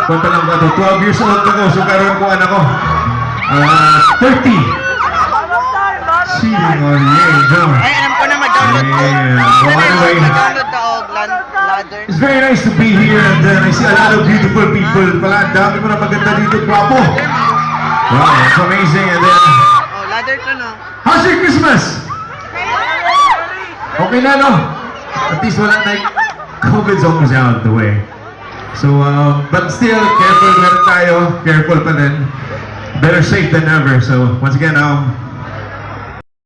Punta lang ba ito? 12 years old ako, so karoon ko anak ko. 30. Cheating on the age, huh? Ay, alam ko na mag-download ko. So anyway, Mag-download ka og ladder. it's very nice to be here and I see a lot of beautiful people. Pala, ang dami ko na maganda dito, guwapo. Wow, it's amazing. And then, Oh, ladder to no. how's your Christmas? Okay na, no? At least wala na, COVID's almost out of the way. So, but still, careful na rin tayo. Careful pa din. Better safe than ever. So, once again,